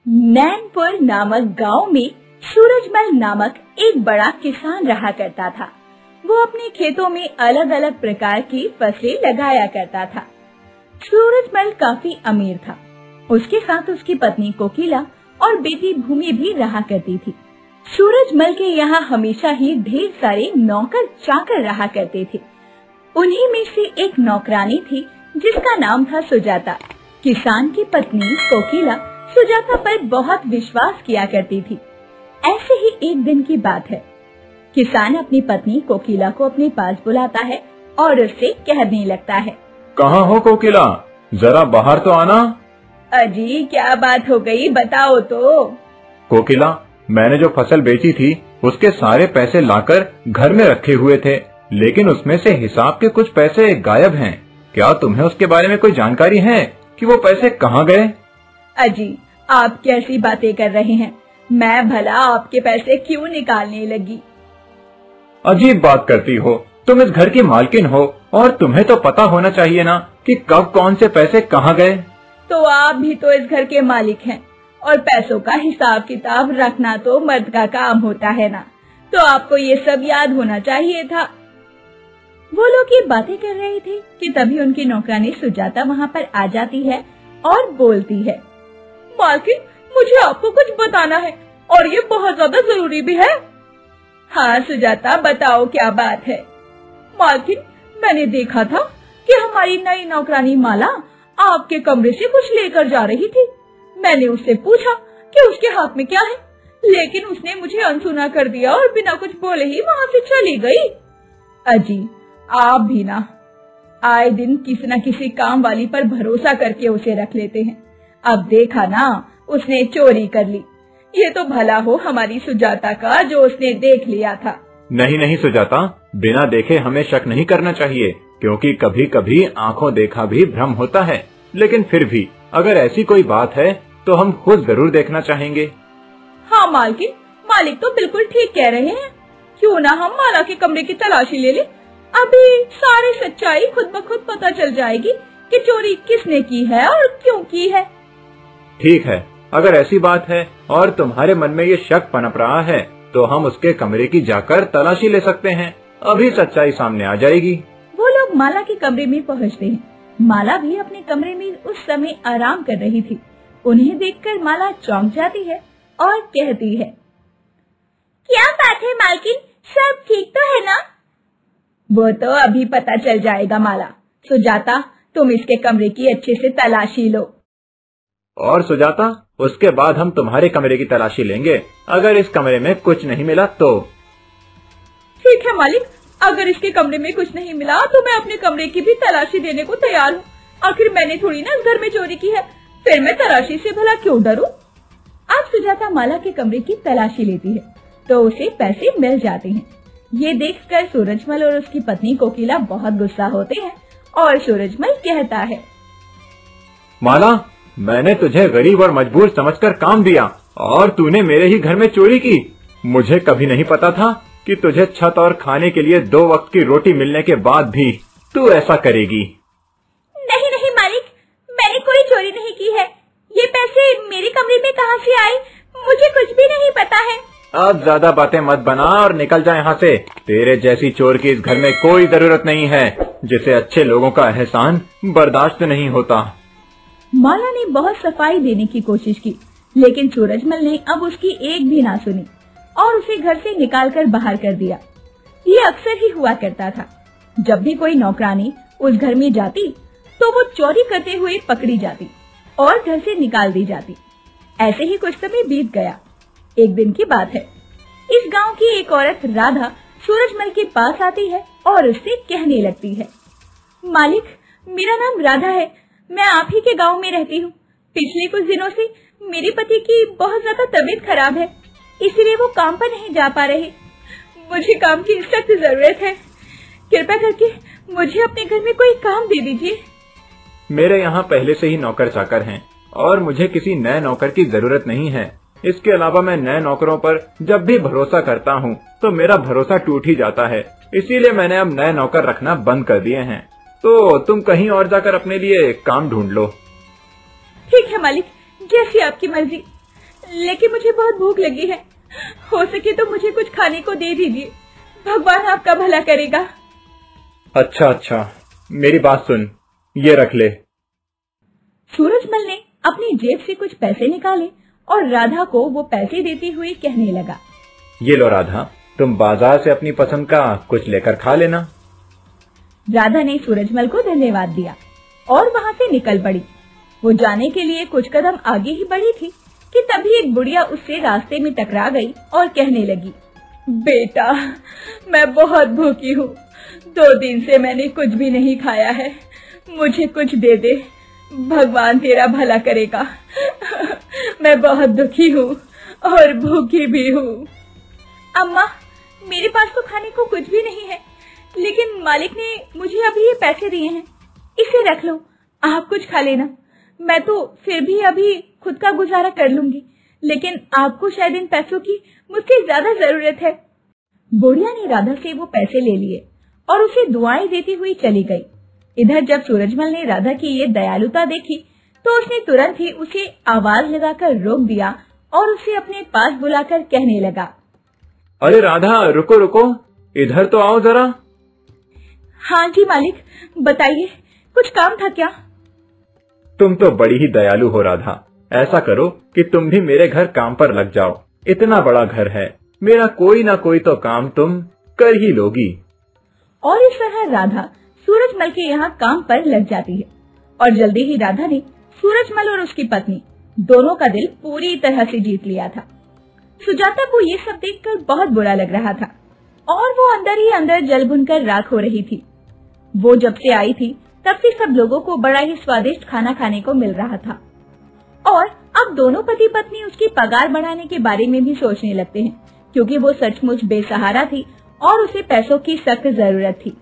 नैनपुर नामक गांव में सूरजमल नामक एक बड़ा किसान रहा करता था। वो अपने खेतों में अलग अलग प्रकार की फसलें लगाया करता था। सूरजमल काफी अमीर था। उसके साथ उसकी पत्नी कोकिला और बेटी भूमि भी रहा करती थी। सूरजमल के यहाँ हमेशा ही ढेर सारे नौकर चाकर रहा करते थे। उन्हीं में से एक नौकरानी थी जिसका नाम था सुजाता। किसान की पत्नी कोकिला सुजाता पर बहुत विश्वास किया करती थी। ऐसे ही एक दिन की बात है। किसान अपनी पत्नी कोकिला को अपने पास बुलाता है और उससे कहने लगता है, कहाँ हो कोकिला, जरा बाहर तो आना। अजी क्या बात हो गई, बताओ तो। कोकिला, मैंने जो फसल बेची थी उसके सारे पैसे लाकर घर में रखे हुए थे, लेकिन उसमें से हिसाब के कुछ पैसे गायब हैं। क्या तुम्हें उसके बारे में कोई जानकारी है कि वो पैसे कहाँ गए? अजी आप कैसी बातें कर रहे हैं, मैं भला आपके पैसे क्यों निकालने लगी। अजीब बात करती हो, तुम इस घर की मालकिन हो और तुम्हें तो पता होना चाहिए ना कि कब कौन से पैसे कहाँ गए। तो आप भी तो इस घर के मालिक हैं और पैसों का हिसाब किताब रखना तो मर्द का काम होता है ना, तो आपको ये सब याद होना चाहिए था। वो लोग ये बातें कर रहे थे कि तभी उनकी नौकरानी सुजाता वहाँ पर आ जाती है और बोलती है, मालकिन मुझे आपको कुछ बताना है और ये बहुत ज्यादा जरूरी भी है। हाँ सुजाता बताओ क्या बात है। मालकिन मैंने देखा था कि हमारी नई नौकरानी माला आपके कमरे से कुछ लेकर जा रही थी। मैंने उससे पूछा कि उसके हाथ में क्या है, लेकिन उसने मुझे अनसुना कर दिया और बिना कुछ बोले ही वहाँ से चली गई। अजी आप भी ना आए दिन किसी न किसी काम वाली पर भरोसा करके उसे रख लेते हैं। अब देखा ना उसने चोरी कर ली। ये तो भला हो हमारी सुजाता का जो उसने देख लिया था। नहीं नहीं सुजाता, बिना देखे हमें शक नहीं करना चाहिए, क्योंकि कभी कभी आंखों देखा भी भ्रम होता है। लेकिन फिर भी अगर ऐसी कोई बात है तो हम खुद जरूर देखना चाहेंगे। हाँ मालकिन, मालिक तो बिल्कुल ठीक कह रहे हैं। क्यों ना हम माला के कमरे की तलाशी ले लें। अभी सारी सच्चाई खुद ब खुद पता चल जाएगी कि चोरी किसने की है और क्यों की है। ठीक है, अगर ऐसी बात है और तुम्हारे मन में ये शक पनप रहा है तो हम उसके कमरे की जाकर तलाशी ले सकते हैं। अभी सच्चाई सामने आ जाएगी। वो लोग माला के कमरे में पहुँचते हैं। माला भी अपने कमरे में उस समय आराम कर रही थी। उन्हें देखकर माला चौंक जाती है और कहती है, क्या बात है मालकिन, सब ठीक तो है ना? वो तो अभी पता चल जाएगा माला। सुजाता तुम इसके कमरे की अच्छे से तलाशी लो। और सुजाता, उसके बाद हम तुम्हारे कमरे की तलाशी लेंगे। अगर इस कमरे में कुछ नहीं मिला तो? ठीक है मालिक, अगर इसके कमरे में कुछ नहीं मिला तो मैं अपने कमरे की भी तलाशी देने को तैयार हूँ। आखिर मैंने थोड़ी ना इस घर में चोरी की है, फिर मैं तलाशी से भला क्यों डरूं? अब सुजाता माला के कमरे की तलाशी लेती है तो उसे पैसे मिल जाते हैं। ये देखकर सूरजमल और उसकी पत्नी कोकिला बहुत गुस्सा होते हैं और सूरजमल कहता है, माला, मैंने तुझे गरीब और मजबूर समझकर काम दिया और तूने मेरे ही घर में चोरी की। मुझे कभी नहीं पता था कि तुझे छत और खाने के लिए 2 वक्त की रोटी मिलने के बाद भी तू ऐसा करेगी। नहीं नहीं मालिक, मैंने कोई चोरी नहीं की है। ये पैसे मेरे कमरे में कहाँ से आए, मुझे कुछ भी नहीं पता है। अब ज्यादा बातें मत बना और निकल जा यहाँ से। तेरे जैसी चोर की इस घर में कोई जरूरत नहीं है, जिसे अच्छे लोगों का एहसान बर्दाश्त नहीं होता। माला ने बहुत सफाई देने की कोशिश की, लेकिन सूरजमल ने अब उसकी एक भी ना सुनी और उसे घर से निकालकर बाहर कर दिया। ये अक्सर ही हुआ करता था। जब भी कोई नौकरानी उस घर में जाती तो वो चोरी करते हुए पकड़ी जाती और घर से निकाल दी जाती। ऐसे ही कुछ समय बीत गया। एक दिन की बात है। इस गांव की एक औरत राधा सूरजमल के पास आती है और उससे कहने लगती है, मालिक मेरा नाम राधा है, मैं आप ही के गांव में रहती हूँ। पिछले कुछ दिनों से मेरे पति की बहुत ज्यादा तबीयत खराब है, इसलिए वो काम पर नहीं जा पा रहे। मुझे काम की सख्त जरूरत है, कृपया करके मुझे अपने घर में कोई काम दे दीजिए। मेरे यहाँ पहले से ही नौकर चाकर हैं और मुझे किसी नए नौकर की जरूरत नहीं है। इसके अलावा मैं नए नौकरों पर जब भी भरोसा करता हूँ तो मेरा भरोसा टूट ही जाता है, इसीलिए मैंने अब नए नौकर रखना बंद कर दिए हैं। तो तुम कहीं और जाकर अपने लिए काम ढूंढ लो। ठीक है मालिक, जैसी आपकी मर्जी। लेकिन मुझे बहुत भूख लगी है, हो सके तो मुझे कुछ खाने को दे दीजिए, भगवान आपका भला करेगा। अच्छा अच्छा, मेरी बात सुन, ये रख ले। सूरजमल ने अपनी जेब से कुछ पैसे निकाले और राधा को वो पैसे देते हुए कहने लगा, ये लो राधा, तुम बाजार से अपनी पसंद का कुछ लेकर खा लेना। राधा ने सूरजमल को धन्यवाद दिया और वहाँ से निकल पड़ी। वो जाने के लिए कुछ कदम आगे ही बढ़ी थी कि तभी एक बुढ़िया उससे रास्ते में टकरा गई और कहने लगी, बेटा, मैं बहुत भूखी हूँ, 2 दिन से मैंने कुछ भी नहीं खाया है, मुझे कुछ दे दे, भगवान तेरा भला करेगा। मैं बहुत दुखी हूँ और भूखी भी हूँ। अम्मा, मेरे पास तो खाने को कुछ भी नहीं है, लेकिन मालिक ने मुझे अभी ये पैसे दिए हैं, इसे रख लो, आप कुछ खा लेना। मैं तो फिर भी अभी खुद का गुजारा कर लूंगी, लेकिन आपको शायद इन पैसों की मुझसे ज्यादा जरूरत है। बुढ़िया ने राधा से वो पैसे ले लिए और उसे दुआएं देती हुई चली गई। इधर जब सूरजमल ने राधा की ये दयालुता देखी तो उसने तुरंत ही उसे आवाज लगाकर रोक दिया और उसे अपने पास बुलाकर कहने लगा, अरे राधा, रुको रुको, इधर तो आओ जरा। हाँ जी मालिक, बताइए, कुछ काम था क्या? तुम तो बड़ी ही दयालु हो राधा, ऐसा करो कि तुम भी मेरे घर काम पर लग जाओ। इतना बड़ा घर है, मेरा कोई ना कोई तो काम तुम कर ही लोगी। और इस तरह राधा सूरजमल के यहाँ काम पर लग जाती है और जल्दी ही राधा ने सूरजमल और उसकी पत्नी दोनों का दिल पूरी तरह से जीत लिया था। सुजाता को ये सब देखकर बहुत बुरा लग रहा था और वो अंदर ही अंदर जल भुनकर राख हो रही थी। वो जब से आई थी तब से सब लोगों को बड़ा ही स्वादिष्ट खाना खाने को मिल रहा था और अब दोनों पति पत्नी उसकी पगार बढ़ाने के बारे में भी सोचने लगते हैं, क्योंकि वो सचमुच बेसहारा थी और उसे पैसों की सख्त जरूरत थी।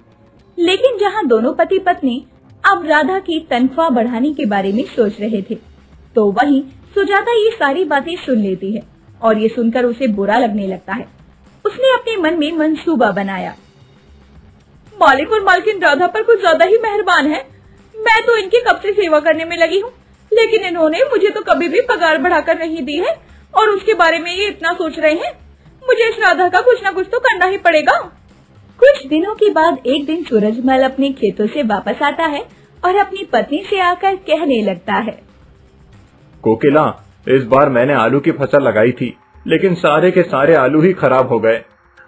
लेकिन जहाँ दोनों पति पत्नी अब राधा की तनख्वाह बढ़ाने के बारे में सोच रहे थे, तो वहीं सुजाता ये सारी बातें सुन लेती है और ये सुनकर उसे बुरा लगने लगता है। उसने अपने मन में मंसूबा बनाया, मालिक और मालकिन राधा पर कुछ ज्यादा ही मेहरबान है। मैं तो इनकी कब से सेवा करने में लगी हूँ, लेकिन इन्होंने मुझे तो कभी भी पगार बढ़ाकर नहीं दी है और उसके बारे में ये इतना सोच रहे हैं। मुझे इस राधा का कुछ न कुछ तो करना ही पड़ेगा। कुछ दिनों के बाद एक दिन सूरजमल अपने खेतों से वापस आता है और अपनी पत्नी से आकर कहने लगता है, कोकिला, इस बार मैंने आलू की फसल लगाई थी, लेकिन सारे के सारे आलू ही खराब हो गए।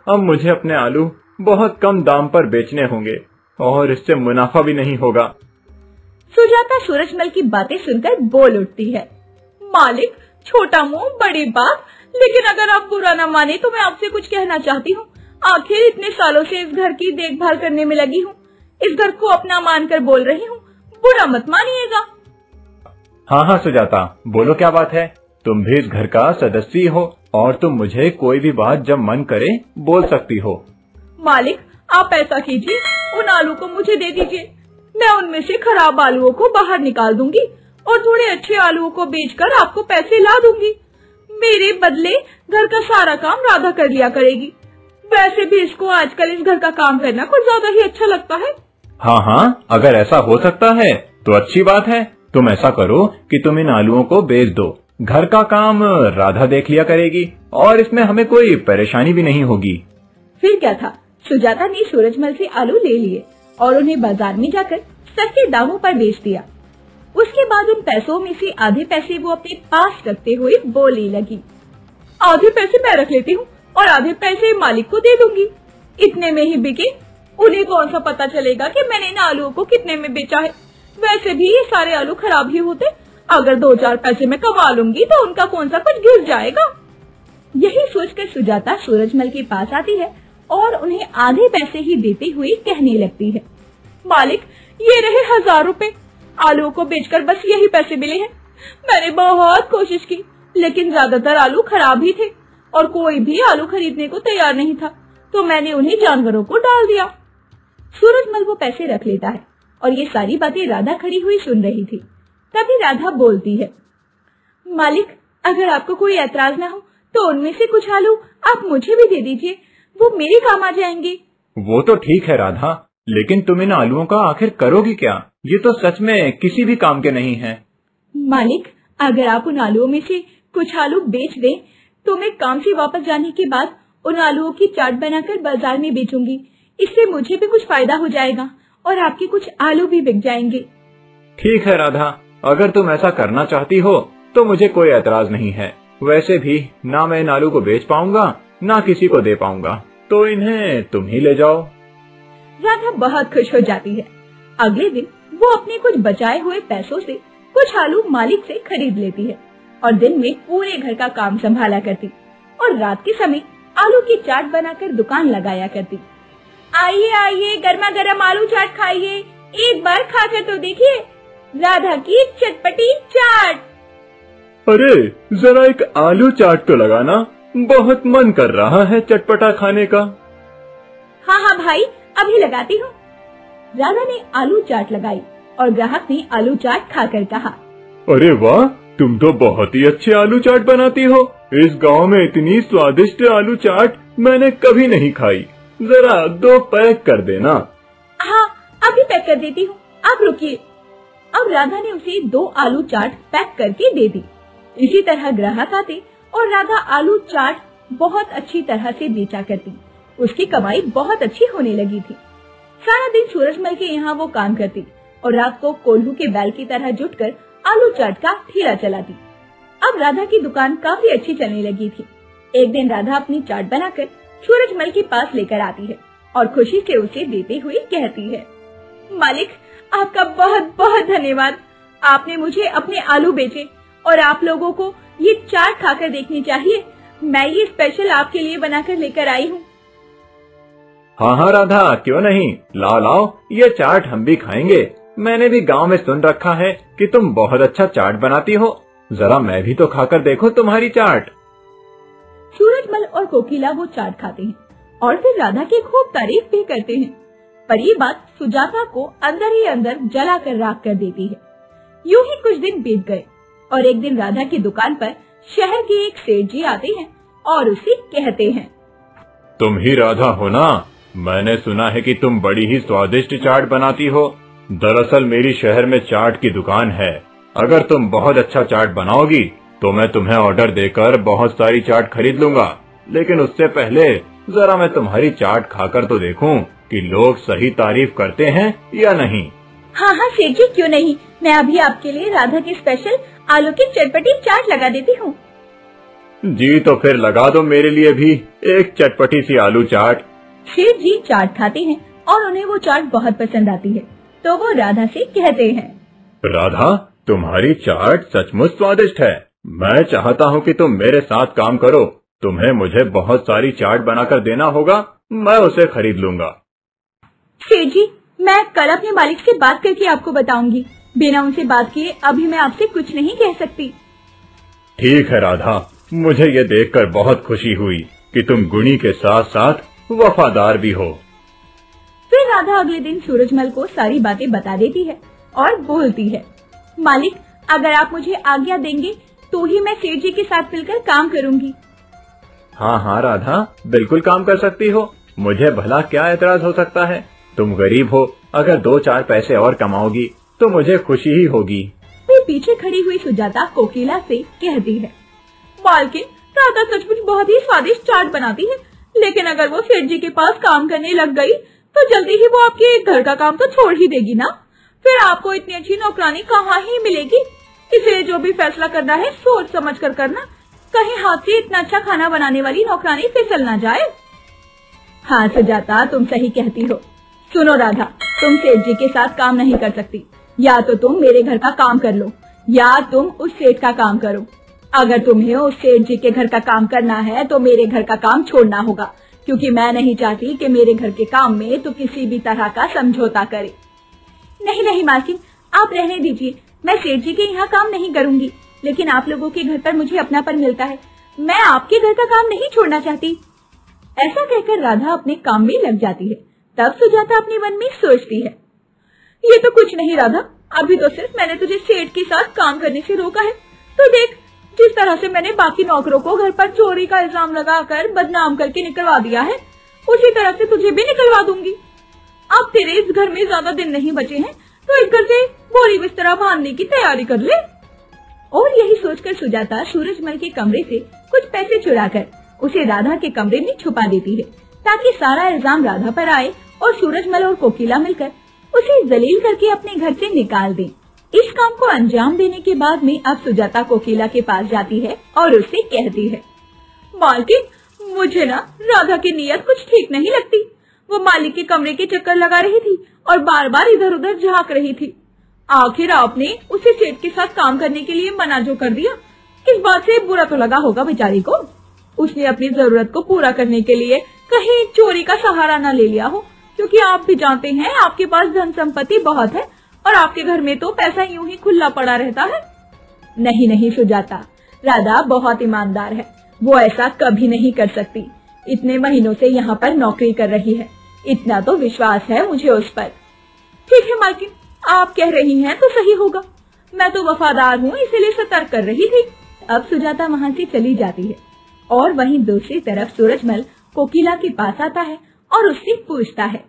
अब मुझे अपने आलू बहुत कम दाम पर बेचने होंगे और इससे मुनाफा भी नहीं होगा। सुजाता सूरजमल की बातें सुनकर बोल उठती है, मालिक, छोटा मुंह बड़ी बात, लेकिन अगर आप बुरा न माने तो मैं आपसे कुछ कहना चाहती हूँ। आखिर इतने सालों से इस घर की देखभाल करने में लगी हूँ, इस घर को अपना मानकर बोल रही हूँ, बुरा मत मानिएगा। हाँ हाँ सुजाता, बोलो क्या बात है, तुम भी इस घर का सदस्य हो और तुम मुझे कोई भी बात जब मन करे बोल सकती हो। मालिक, आप ऐसा कीजिए, उन आलू को मुझे दे दीजिए, मैं उनमें से खराब आलूओं को बाहर निकाल दूंगी और थोड़े अच्छे आलूओं को बेचकर आपको पैसे ला दूंगी। मेरे बदले घर का सारा काम राधा कर लिया करेगी। वैसे भी इसको आजकल इस घर का काम करना कुछ ज्यादा ही अच्छा लगता है। हाँ हाँ, अगर ऐसा हो सकता है तो अच्छी बात है। तुम ऐसा करो कि तुम इन आलूओं को बेच दो, घर का काम राधा देख लिया करेगी और इसमें हमें कोई परेशानी भी नहीं होगी। फिर क्या था, सुजाता ने सूरजमल से आलू ले लिए और उन्हें बाजार में जाकर सस्ते दामों पर बेच दिया। उसके बाद उन पैसों में से आधे पैसे वो अपने पास रखते हुए बोलने लगी, आधे पैसे मैं रख लेती हूँ और आधे पैसे मालिक को दे दूंगी। इतने में ही बिके, उन्हें कौन सा पता चलेगा कि मैंने इन आलूओं को कितने में बेचा है। वैसे भी ये सारे आलू खराब ही होते, अगर 2-4 पैसे में कमा लूंगी तो उनका कौन सा कुछ गिर जाएगा। यही सोचकर सुजाता सूरजमल के पास आती है और उन्हें आधे पैसे ही देते हुए कहने लगती है, मालिक, ये रहे 1000 रुपए, आलू को बेचकर बस यही पैसे मिले हैं। मैंने बहुत कोशिश की, लेकिन ज्यादातर आलू खराब ही थे और कोई भी आलू खरीदने को तैयार नहीं था, तो मैंने उन्हें जानवरों को डाल दिया। सूरजमल वो पैसे रख लेता है और ये सारी बातें राधा खड़ी हुई सुन रही थी। तभी राधा बोलती है, मालिक, अगर आपको कोई ऐतराज ना हो तो उनमें से कुछ आलू आप मुझे भी दे दीजिए, वो मेरे काम आ जाएंगे। वो तो ठीक है राधा, लेकिन तुम इन आलूओं का आखिर करोगी क्या? ये तो सच में किसी भी काम के नहीं हैं। मालिक, अगर आप उन आलूओं में से कुछ आलू बेच दें तो मैं काम से वापस जाने के बाद उन आलूओं की चाट बनाकर बाजार में बेचूंगी। इससे मुझे भी कुछ फायदा हो जाएगा और आपके कुछ आलू भी बिक जाएंगे। ठीक है राधा, अगर तुम ऐसा करना चाहती हो तो मुझे कोई एतराज नहीं है। वैसे भी ना मैं इन आलू को बेच पाऊंगा ना किसी को दे पाऊंगा, तो इन्हें तुम ही ले जाओ। राधा बहुत खुश हो जाती है। अगले दिन वो अपने कुछ बचाए हुए पैसों से कुछ आलू मालिक से खरीद लेती है और दिन में पूरे घर का काम संभाला करती और रात के समय आलू की चाट बनाकर दुकान लगाया करती। आइए आइए, गर्मा गर्म आलू चाट खाइए, एक बार खाकर तो देखिए, राधा की चटपटी चाट। अरे जरा एक आलू चाट तो लगाना, बहुत मन कर रहा है चटपटा खाने का। हाँ हाँ भाई, अभी लगाती हूँ। राधा ने आलू चाट लगाई और ग्राहक ने आलू चाट खाकर कहा, अरे वाह, तुम तो बहुत ही अच्छे आलू चाट बनाती हो। इस गांव में इतनी स्वादिष्ट आलू चाट मैंने कभी नहीं खाई। जरा 2 पैक कर देना। हाँ, अभी पैक कर देती हूँ, आप रुकिए। अब राधा ने उसे 2 आलू चाट पैक करके दे दी। इसी तरह ग्राहक आते और राधा आलू चाट बहुत अच्छी तरह से बेचा करती। उसकी कमाई बहुत अच्छी होने लगी थी। सारा दिन सूरजमल के यहाँ वो काम करती और रात को कोल्हू के बैल की तरह जुटकर आलू चाट का ठेला चलाती। अब राधा की दुकान काफी अच्छी चलने लगी थी। एक दिन राधा अपनी चाट बनाकर सूरजमल के पास लेकर आती है और खुशी से उसे देते हुए कहती है, मालिक, आपका बहुत बहुत धन्यवाद। आपने मुझे अपने आलू बेचे और आप लोगों को ये चाट खाकर देखनी चाहिए। मैं ये स्पेशल आपके लिए बनाकर लेकर आई हूँ। हाँ हाँ राधा, क्यों नहीं, लाओ लाओ, ये चाट हम भी खाएंगे। मैंने भी गांव में सुन रखा है कि तुम बहुत अच्छा चाट बनाती हो। जरा मैं भी तो खाकर देखो तुम्हारी चाट। सूरजमल और कोकिला वो चाट खाते हैं और फिर राधा की खूब तारीफ भी करते हैं। पर ये बात सुजाता को अंदर ही अंदर जला कर राख कर देती है। यूं ही कुछ दिन बीत गए और एक दिन राधा की दुकान पर शहर के एक सेठ जी आते हैं और उसे कहते हैं, तुम ही राधा हो ना? मैंने सुना है कि तुम बड़ी ही स्वादिष्ट चाट बनाती हो। दरअसल मेरी शहर में चाट की दुकान है। अगर तुम बहुत अच्छा चाट बनाओगी तो मैं तुम्हें ऑर्डर देकर बहुत सारी चाट खरीद लूंगा। लेकिन उससे पहले जरा मैं तुम्हारी चाट खाकर तो देखूं कि लोग सही तारीफ करते हैं या नहीं। हाँ हाँ सेठ जी, क्यों नहीं, मैं अभी आपके लिए राधा की स्पेशल आलू की चटपटी चाट लगा देती हूँ। जी तो फिर लगा दो मेरे लिए भी एक चटपटी सी आलू चाट। सेठ जी चाट खाते हैं और उन्हें वो चाट बहुत पसंद आती है, तो वो राधा से कहते हैं, राधा, तुम्हारी चाट सचमुच स्वादिष्ट है। मैं चाहता हूँ कि तुम मेरे साथ काम करो। तुम्हें मुझे बहुत सारी चाट बनाकर देना होगा, मैं उसे खरीद लूंगा। सेठ जी, मैं कल अपने मालिक से बात करके आपको बताऊंगी। बिना उनसे बात किए अभी मैं आपसे कुछ नहीं कह सकती। ठीक है राधा, मुझे ये देखकर बहुत खुशी हुई कि तुम गुणी के साथ साथ वफादार भी हो। फिर राधा अगले दिन सूरजमल को सारी बातें बता देती है और बोलती है, मालिक, अगर आप मुझे आज्ञा देंगे तो ही मैं सेठ जी के साथ मिलकर काम करूंगी। हाँ हाँ राधा, बिल्कुल काम कर सकती हो। मुझे भला क्या एतराज हो सकता है। तुम गरीब हो, अगर 2-4 पैसे और कमाओगी तो मुझे खुशी ही होगी। फिर पीछे खड़ी हुई सुजाता कोकिला से कहती है, मालकिन, राधा सचमुच बहुत ही स्वादिष्ट चाट बनाती है, लेकिन अगर वो सेठ जी के पास काम करने लग गई तो जल्दी ही वो आपके घर का काम तो छोड़ ही देगी ना। फिर आपको इतनी अच्छी नौकरानी कहाँ ही मिलेगी। इसलिए जो भी फैसला करना है सोच समझ कर करना, कहीं हाथ से इतना अच्छा खाना बनाने वाली नौकरानी फिसल ना जाए। हाँ सुजाता, तुम सही कहती हो। सुनो राधा, तुम सेठ जी के साथ काम नहीं कर सकती। या तो तुम मेरे घर का काम कर लो या तुम उस सेठ का काम करो। अगर तुम्हें उस सेठ जी के घर का काम करना है तो मेरे घर का काम छोड़ना होगा, क्योंकि मैं नहीं चाहती कि मेरे घर के काम में तो किसी भी तरह का समझौता करे। नहीं नहीं मालकिन, आप रहने दीजिए, मैं सेठ जी के यहाँ काम नहीं करूँगी, लेकिन आप लोगों के घर पर मुझे अपनापन मिलता है। मैं आपके घर का काम नहीं छोड़ना चाहती। ऐसा कहकर राधा अपने काम में लग जाती है। तब सुजाता अपने मन में सोचती है, ये तो कुछ नहीं राधा, अभी तो सिर्फ मैंने तुझे सेठ के साथ काम करने से रोका है। तो देख, जिस तरह से मैंने बाकी नौकरों को घर पर चोरी का इल्जाम लगाकर बदनाम करके निकलवा दिया है, उसी तरह से तुझे भी निकलवा दूंगी। अब तेरे इस घर में ज्यादा दिन नहीं बचे हैं, तो इस घर से बोरी बिस्तरा बांधने की तैयारी कर ले। और यही सोचकर सुजाता सूरजमल के कमरे से कुछ पैसे चुराकर उसे राधा के कमरे में छुपा देती है, ताकि सारा इल्जाम राधा पर आए और सूरजमल और कोकिला मिलकर उसे जलील करके अपने घर से निकाल दें। इस काम को अंजाम देने के बाद में अब सुजाता कोकिला के पास जाती है और उससे कहती है, मालकिन, मुझे ना राधा की नीयत कुछ ठीक नहीं लगती। वो मालिक के कमरे के चक्कर लगा रही थी और बार बार इधर उधर झांक रही थी। आखिर आपने उसे सेठ के साथ काम करने के लिए मना जो कर दिया, इस बात से बुरा तो लगा होगा बेचारी को। उसने अपनी जरूरत को पूरा करने के लिए कहीं चोरी का सहारा न ले लिया हो, क्योंकि आप भी जानते हैं आपके पास धन संपत्ति बहुत है और आपके घर में तो पैसा यूं ही खुला पड़ा रहता है। नहीं नहीं सुजाता, राधा बहुत ईमानदार है, वो ऐसा कभी नहीं कर सकती। इतने महीनों से यहाँ पर नौकरी कर रही है, इतना तो विश्वास है मुझे उस पर। ठीक है मालकिन, आप कह रही हैं तो सही होगा। मैं तो वफादार हूँ, इसीलिए सतर्क कर रही थी। अब सुजाता वहाँ से चली जाती है और वहीं दूसरी तरफ सूरजमल कोकिला के पास आता है और उससे पूछता है,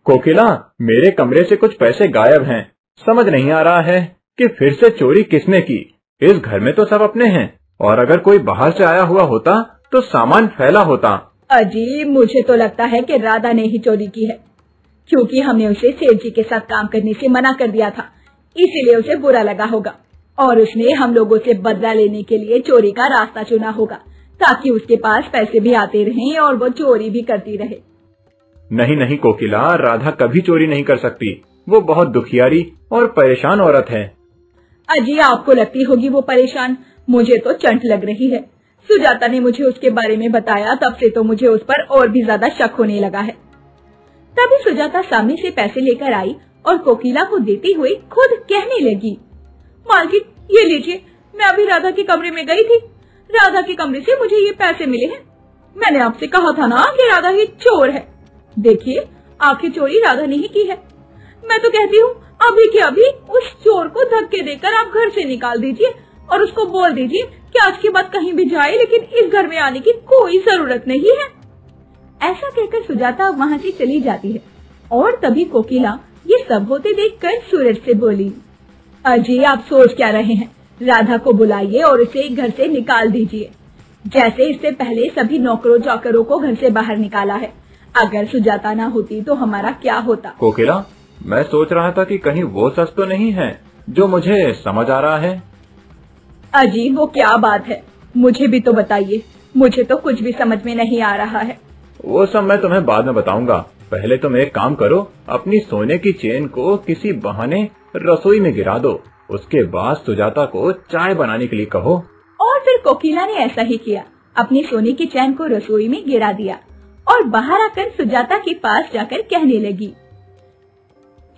कोकिला, मेरे कमरे से कुछ पैसे गायब हैं। समझ नहीं आ रहा है कि फिर से चोरी किसने की। इस घर में तो सब अपने हैं, और अगर कोई बाहर से आया हुआ होता तो सामान फैला होता। अजी, मुझे तो लगता है कि राधा ने ही चोरी की है, क्योंकि हमने उसे सेठ जी के साथ काम करने से मना कर दिया था, इसीलिए उसे बुरा लगा होगा और उसने हम लोगों से बदला लेने के लिए चोरी का रास्ता चुना होगा, ताकि उसके पास पैसे भी आते रहें और वो चोरी भी करती रहे। नहीं नहीं कोकिला, राधा कभी चोरी नहीं कर सकती। वो बहुत दुखियारी और परेशान औरत है। अजी, आपको लगती होगी वो परेशान, मुझे तो चंट लग रही है। सुजाता ने मुझे उसके बारे में बताया, तब से तो मुझे उस पर और भी ज्यादा शक होने लगा है। तभी सुजाता सामने से पैसे लेकर आई और कोकिला को देते हुए खुद कहने लगी, मालकिन, ये लीजिए, मैं अभी राधा के कमरे में गई थी। राधा के कमरे से मुझे ये पैसे मिले हैं। मैंने आपसे कहा था ना कि राधा ही चोर है। देखिए, आखिर चोरी राधा ने ही की है। मैं तो कहती हूँ अभी के अभी उस चोर को धक्के देकर आप घर से निकाल दीजिए और उसको बोल दीजिए कि आज के बाद कहीं भी जाए, लेकिन इस घर में आने की कोई जरूरत नहीं है। ऐसा कहकर सुजाता वहाँ से चली जाती है और तभी कोकिला ये सब होते देखकर सूरज से बोली, अजी, आप सोच क्या रहे हैं? राधा को बुलाइए और उसे घर से निकाल दीजिए, जैसे इससे पहले सभी नौकरों चाकरों को घर से बाहर निकाला है। अगर सुजाता ना होती तो हमारा क्या होता? कोकिला, मैं सोच रहा था कि कहीं वो सच तो नहीं है जो मुझे समझ आ रहा है। अजी, वो क्या बात है? मुझे भी तो बताइए, मुझे तो कुछ भी समझ में नहीं आ रहा है। वो सब मैं तुम्हें बाद में बताऊंगा। पहले तुम एक काम करो, अपनी सोने की चेन को किसी बहाने रसोई में गिरा दो। उसके बाद सुजाता को चाय बनाने के लिए कहो। और फिर कोकिला ने ऐसा ही किया, अपनी सोने की चैन को रसोई में गिरा दिया और बाहर आकर सुजाता के पास जाकर कहने लगी,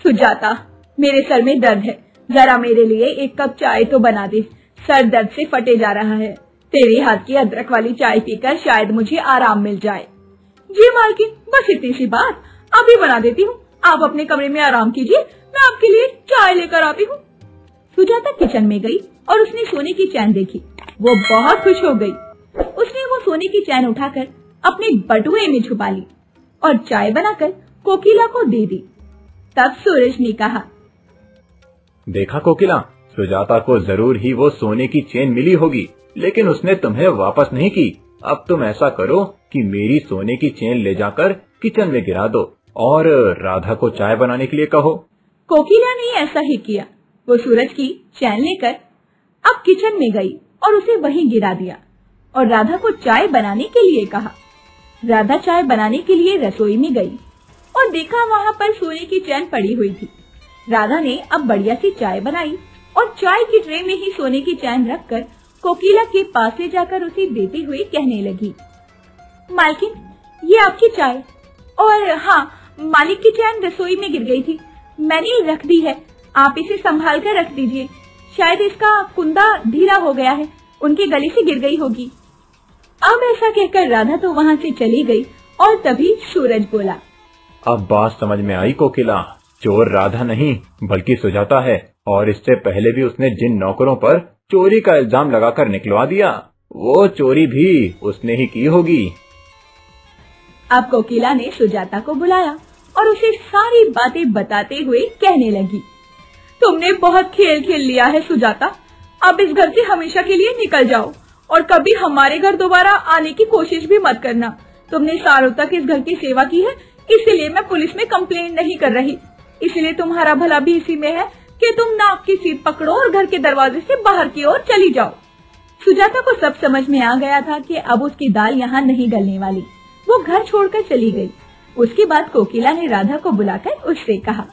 सुजाता, मेरे सर में दर्द है, जरा मेरे लिए एक कप चाय तो बना दे। सर दर्द से फटे जा रहा है। तेरे हाथ की अदरक वाली चाय पीकर शायद मुझे आराम मिल जाए। जी मालकिन, बस इतनी सी बात, अभी बना देती हूँ। आप अपने कमरे में आराम कीजिए, मैं आपके लिए चाय लेकर आती हूँ। सुजाता किचन में गई और उसने सोने की चैन देखी। वो बहुत खुश हो गई। उसने वो सोने की चैन उठाकर अपने बटुए में छुपा ली और चाय बनाकर कोकिला को दे दी। तब सूरज ने कहा, देखा कोकिला, सुजाता को जरूर ही वो सोने की चेन मिली होगी, लेकिन उसने तुम्हें वापस नहीं की। अब तुम ऐसा करो कि मेरी सोने की चेन ले जाकर किचन में गिरा दो और राधा को चाय बनाने के लिए कहो। कोकिला ने ऐसा ही किया। वो सूरज की चैन लेकर अब किचन में गई और उसे वहीं गिरा दिया और राधा को चाय बनाने के लिए कहा। राधा चाय बनाने के लिए रसोई में गई और देखा वहाँ पर सोने की चैन पड़ी हुई थी। राधा ने अब बढ़िया सी चाय बनाई और चाय की ट्रे में ही सोने की चैन रखकर कोकिला के पास ले जाकर उसे देते हुए कहने लगी, मालकिन, ये आपकी चाय। और हाँ, मालिक की चैन रसोई में गिर गई थी, मैंने रख दी है, आप इसे संभाल कर रख दीजिए। शायद इसका कुंदा ढीला हो गया है, उनके गले से गिर गई होगी। अब ऐसा कहकर राधा तो वहाँ से चली गई और तभी सूरज बोला, अब बात समझ में आई कोकिला, चोर राधा नहीं बल्कि सुजाता है, और इससे पहले भी उसने जिन नौकरों पर चोरी का इल्जाम लगाकर निकलवा दिया, वो चोरी भी उसने ही की होगी। अब कोकिला ने सुजाता को बुलाया और उसे सारी बातें बताते हुए कहने लगी, तुमने बहुत खेल खेल लिया है सुजाता। अब इस घर से हमेशा के लिए निकल जाओ और कभी हमारे घर दोबारा आने की कोशिश भी मत करना। तुमने सालों तक इस घर की सेवा की है, इसीलिए मैं पुलिस में कंप्लेन नहीं कर रही। इसलिए तुम्हारा भला भी इसी में है कि तुम नाक की सीट पकड़ो और घर के दरवाजे से बाहर की ओर चली जाओ। सुजाता को सब समझ में आ गया था कि अब उसकी दाल यहाँ नहीं गलने वाली। वो घर छोड़कर चली गई। उसके बाद कोकिला ने राधा को बुलाकर उससे कहा,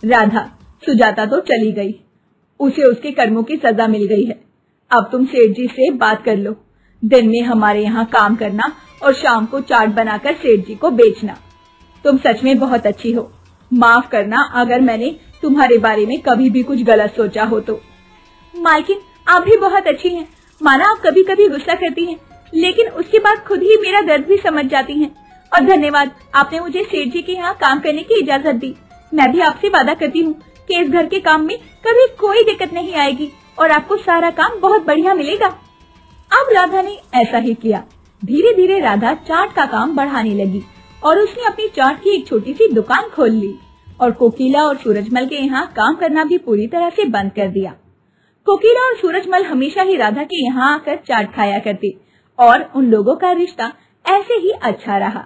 राधा, सुजाता तो चली गई, उसे उसके कर्मों की सजा मिल गई है। अब तुम सेठ जी से बात कर लो। दिन में हमारे यहाँ काम करना और शाम को चाट बनाकर सेठ जी को बेचना। तुम सच में बहुत अच्छी हो। माफ करना अगर मैंने तुम्हारे बारे में कभी भी कुछ गलत सोचा हो तो। मालकिन, आप भी बहुत अच्छी हैं। माना आप कभी कभी गुस्सा करती हैं, लेकिन उसके बाद खुद ही मेरा दर्द भी समझ जाती हैं। और धन्यवाद, आपने मुझे सेठ जी के यहाँ काम करने की इजाजत दी। मैं भी आपसे वादा करती हूँ कि इस घर के काम में कभी कोई दिक्कत नहीं आएगी और आपको सारा काम बहुत बढ़िया मिलेगा। अब राधा ने ऐसा ही किया। धीरे धीरे राधा चाट का काम बढ़ाने लगी और उसने अपनी चाट की एक छोटी सी दुकान खोल ली और कोकिला और सूरजमल के यहाँ काम करना भी पूरी तरह से बंद कर दिया। कोकिला और सूरजमल हमेशा ही राधा के यहाँ आकर चाट खाया करते और उन लोगों का रिश्ता ऐसे ही अच्छा रहा।